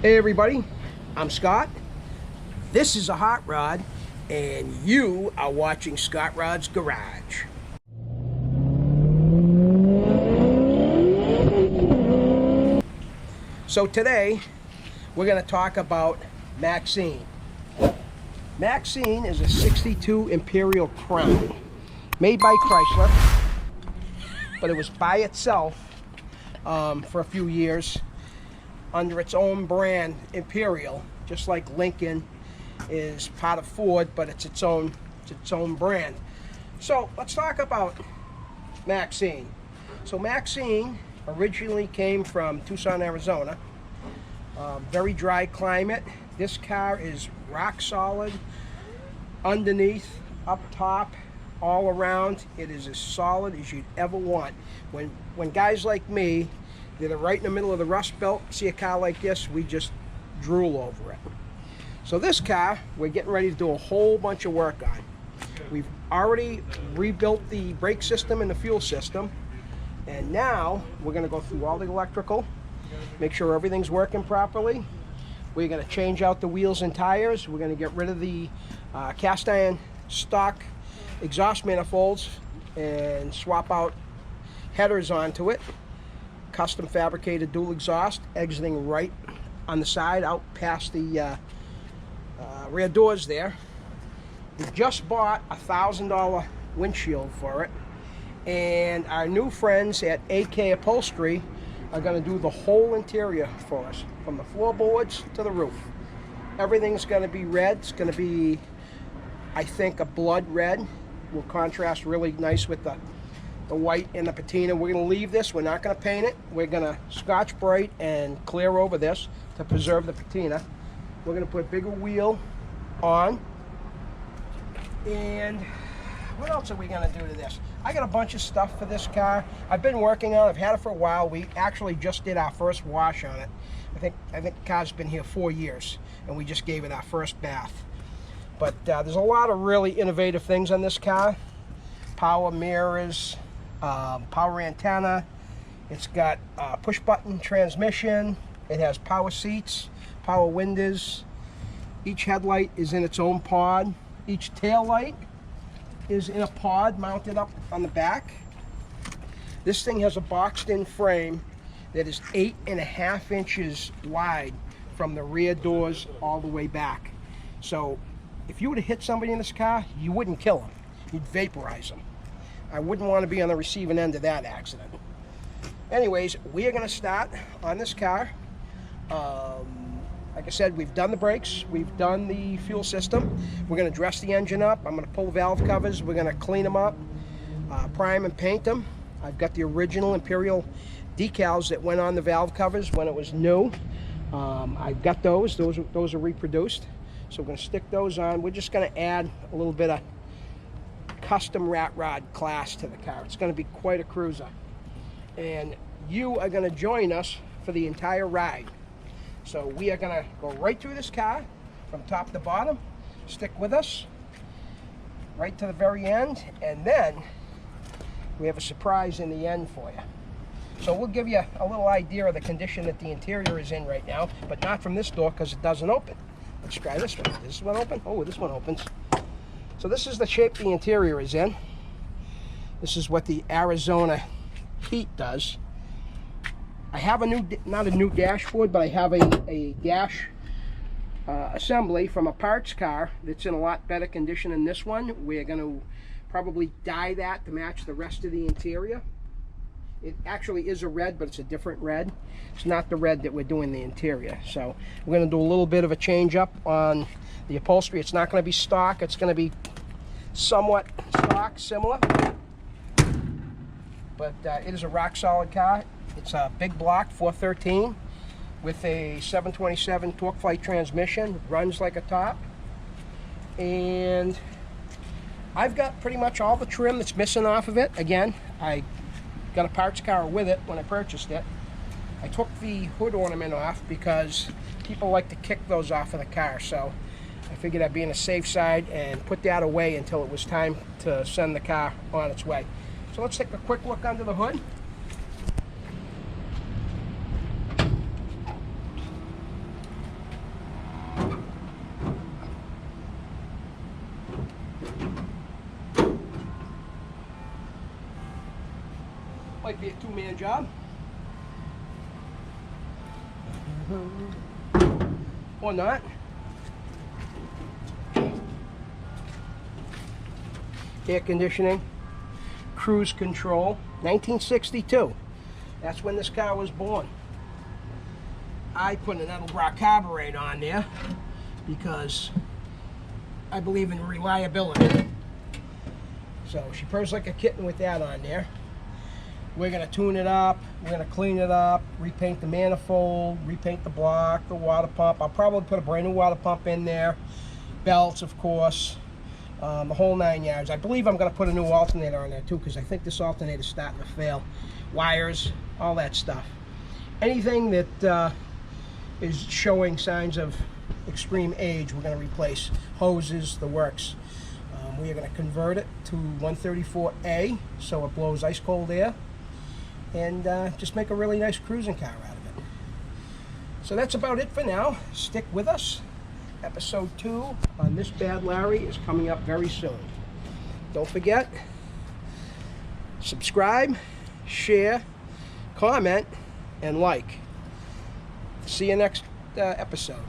Hey everybody, I'm Scott. This is a hot rod, and you are watching Scott Rod's Garage. So today, we're going to talk about Maxine. Maxine is a 62 Imperial Crown, made by Chrysler, but it was by itself for a few years under its own brand, Imperial, just like Lincoln is part of Ford, but it's its own brand. So let's talk about Maxine. So Maxine originally came from Tucson, Arizona. Very dry climate. This car is rock solid, underneath, up top, all around. It is as solid as you'd ever want. When guys like me that are right in the middle of the Rust Belt see a car like this, we just drool over it. So this car, we're getting ready to do a whole bunch of work on. We've already rebuilt the brake system and the fuel system, and now we're going to go through all the electrical, make sure everything's working properly. We're going to change out the wheels and tires. We're going to get rid of the cast iron stock exhaust manifolds and swap out headers onto it. Custom fabricated dual exhaust, exiting right on the side out past the rear doors there. We just bought a $1,000 windshield for it, and our new friends at AK Upholstery are going to do the whole interior for us, from the floorboards to the roof. Everything's going to be red. It's going to be, I think, a blood red. Will contrast really nice with the white and the patina. We're going to leave this. We're not going to paint it. We're going to Scotch Brite and clear over this to preserve the patina. We're going to put a bigger wheel on. And what else are we going to do to this? I got a bunch of stuff for this car. I've been working on it. I've had it for a while. We actually just did our first wash on it. I think the car's been here 4 years, and we just gave it our first bath. But there's a lot of really innovative things on this car. Power mirrors, power antenna. It's got push button transmission. It has power seats, power windows. Each headlight is in its own pod. Each tail light is in a pod mounted up on the back. This thing has a boxed in frame that is 8.5 inches wide from the rear doors all the way back. So if you were to hit somebody in this car, you wouldn't kill them. You'd vaporize them. I wouldn't want to be on the receiving end of that accident. Anyways, we are going to start on this car. Like I said, we've done the brakes, we've done the fuel system. We're going to dress the engine up. I'm going to pull the valve covers. We're going to clean them up, prime and paint them. I've got the original Imperial decals that went on the valve covers when it was new. I've got those. Those are reproduced. So we're going to stick those on. We're just going to add a little bit of custom rat rod class to the car. It's going to be quite a cruiser. And you are going to join us for the entire ride. So we are going to go right through this car from top to bottom. Stick with us right to the very end, and then we have a surprise in the end for you. So we'll give you a little idea of the condition that the interior is in right now, but not from this door because it doesn't open. Let's try this one. Does this one open? Oh, this one opens. So this is the shape the interior is in. This is what the Arizona heat does. I have not a new dashboard, but I have a dash assembly from a parts car that's in a lot better condition than this one. We're going to probably dye that to match the rest of the interior. It actually is a red, but it's a different red. It's not the red that we're doing the interior. So we're going to do a little bit of a change up on the upholstery. It's not going to be stock. It's going to be somewhat stock, similar. But it is a rock solid car. It's a big block 413 with a 727 torque flight transmission. Runs like a top. And I've got pretty much all the trim that's missing off of it. Again, I got a parts car with it when I purchased it. I took the hood ornament off because people like to kick those off of the car. So I figured I'd be on the safe side and put that away until it was time to send the car on its way. So let's take a quick look under the hood. Might be a two-man job. Or not. Air conditioning, cruise control, 1962. That's when this car was born. I put an Edelbrock carburetor on there because I believe in reliability. So she purrs like a kitten with that on there. We're gonna tune it up, we're gonna clean it up, repaint the manifold, repaint the block, the water pump. I'll probably put a brand new water pump in there, belts of course, the whole 9 yards. I believe I'm gonna put a new alternator on there too, because I think this alternator's starting to fail. Wires, all that stuff. Anything that is showing signs of extreme age, we're gonna replace. Hoses, the works. We are gonna convert it to 134A, so it blows ice cold air. And just make a really nice cruising car out of it. So that's about it for now. Stick with us. Episode 2 on This Bad Larry is coming up very soon. Don't forget, subscribe, share, comment, and like. See you next episode.